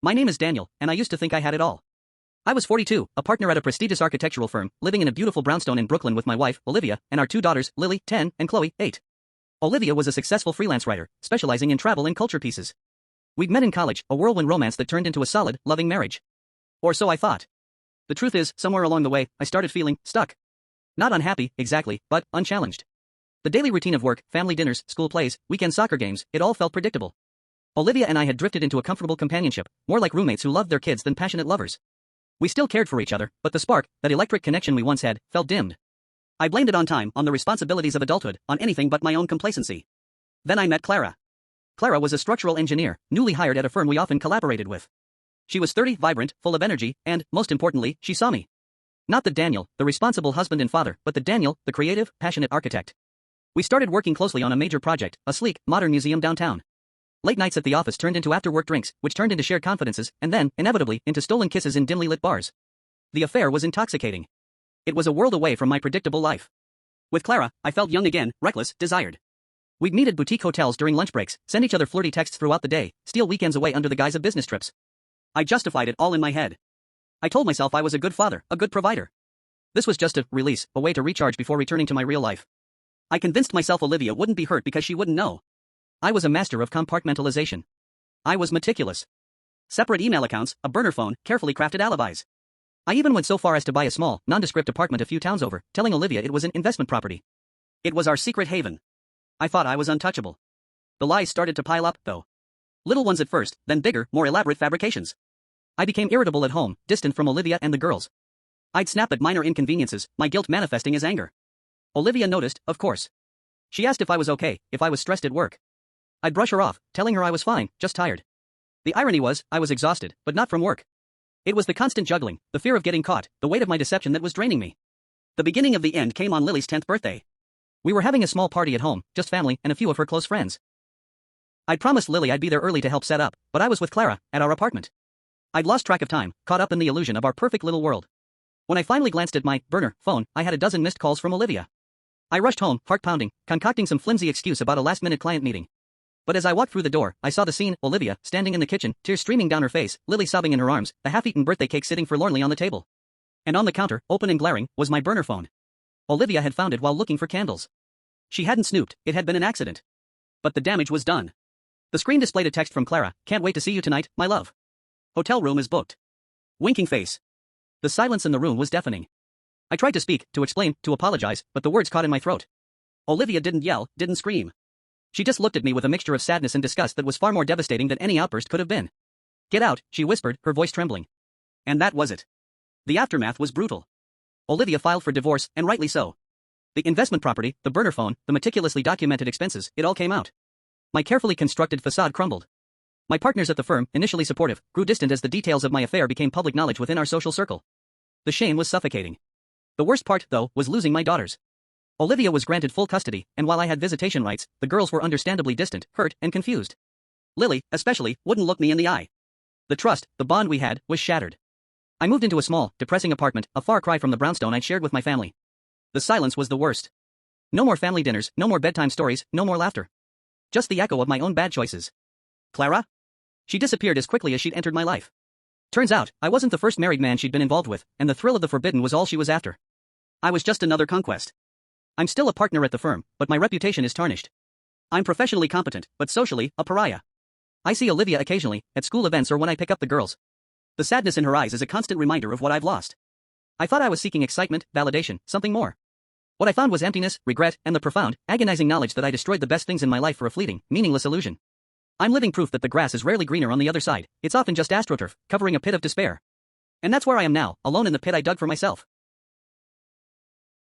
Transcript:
My name is Daniel, and I used to think I had it all. I was 42, a partner at a prestigious architectural firm, living in a beautiful brownstone in Brooklyn with my wife, Olivia, and our two daughters, Lily, 10, and Chloe, 8. Olivia was a successful freelance writer, specializing in travel and culture pieces. We'd met in college, a whirlwind romance that turned into a solid, loving marriage. Or so I thought. The truth is, somewhere along the way, I started feeling stuck. Not unhappy, exactly, but unchallenged. The daily routine of work, family dinners, school plays, weekend soccer games, it all felt predictable. Olivia and I had drifted into a comfortable companionship, more like roommates who loved their kids than passionate lovers. We still cared for each other, but the spark, that electric connection we once had, felt dimmed. I blamed it on time, on the responsibilities of adulthood, on anything but my own complacency. Then I met Clara. Clara was a structural engineer, newly hired at a firm we often collaborated with. She was 30, vibrant, full of energy, and, most importantly, she saw me. Not the Daniel, the responsible husband and father, but the Daniel, the creative, passionate architect. We started working closely on a major project, a sleek, modern museum downtown. Late nights at the office turned into after-work drinks, which turned into shared confidences, and then, inevitably, into stolen kisses in dimly lit bars. The affair was intoxicating. It was a world away from my predictable life. With Clara, I felt young again, reckless, desired. We'd meet at boutique hotels during lunch breaks, send each other flirty texts throughout the day, steal weekends away under the guise of business trips. I justified it all in my head. I told myself I was a good father, a good provider. This was just a release, a way to recharge before returning to my real life. I convinced myself Olivia wouldn't be hurt because she wouldn't know. I was a master of compartmentalization. I was meticulous. Separate email accounts, a burner phone, carefully crafted alibis. I even went so far as to buy a small, nondescript apartment a few towns over, telling Olivia it was an investment property. It was our secret haven. I thought I was untouchable. The lies started to pile up, though. Little ones at first, then bigger, more elaborate fabrications. I became irritable at home, distant from Olivia and the girls. I'd snap at minor inconveniences, my guilt manifesting as anger. Olivia noticed, of course. She asked if I was okay, if I was stressed at work. I'd brush her off, telling her I was fine, just tired. The irony was, I was exhausted, but not from work. It was the constant juggling, the fear of getting caught, the weight of my deception that was draining me. The beginning of the end came on Lily's 10th birthday. We were having a small party at home, just family and a few of her close friends. I'd promised Lily I'd be there early to help set up, but I was with Clara, at our apartment. I'd lost track of time, caught up in the illusion of our perfect little world. When I finally glanced at my burner phone, I had a dozen missed calls from Olivia. I rushed home, heart pounding, concocting some flimsy excuse about a last-minute client meeting. But as I walked through the door, I saw the scene, Olivia, standing in the kitchen, tears streaming down her face, Lily sobbing in her arms, a half-eaten birthday cake sitting forlornly on the table. And on the counter, open and glaring, was my burner phone. Olivia had found it while looking for candles. She hadn't snooped, it had been an accident. But the damage was done. The screen displayed a text from Clara, "Can't wait to see you tonight, my love. Hotel room is booked." Winking face. The silence in the room was deafening. I tried to speak, to explain, to apologize, but the words caught in my throat. Olivia didn't yell, didn't scream. She just looked at me with a mixture of sadness and disgust that was far more devastating than any outburst could have been. "Get out," she whispered, her voice trembling. And that was it. The aftermath was brutal. Olivia filed for divorce, and rightly so. The investment property, the burner phone, the meticulously documented expenses, it all came out. My carefully constructed facade crumbled. My partners at the firm, initially supportive, grew distant as the details of my affair became public knowledge within our social circle. The shame was suffocating. The worst part, though, was losing my daughters. Olivia was granted full custody, and while I had visitation rights, the girls were understandably distant, hurt, and confused. Lily, especially, wouldn't look me in the eye. The trust, the bond we had, was shattered. I moved into a small, depressing apartment, a far cry from the brownstone I'd shared with my family. The silence was the worst. No more family dinners, no more bedtime stories, no more laughter. Just the echo of my own bad choices. Clara? She disappeared as quickly as she'd entered my life. Turns out, I wasn't the first married man she'd been involved with, and the thrill of the forbidden was all she was after. I was just another conquest. I'm still a partner at the firm, but my reputation is tarnished. I'm professionally competent, but socially, a pariah. I see Olivia occasionally, at school events or when I pick up the girls. The sadness in her eyes is a constant reminder of what I've lost. I thought I was seeking excitement, validation, something more. What I found was emptiness, regret, and the profound, agonizing knowledge that I destroyed the best things in my life for a fleeting, meaningless illusion. I'm living proof that the grass is rarely greener on the other side, it's often just astroturf, covering a pit of despair. And that's where I am now, alone in the pit I dug for myself.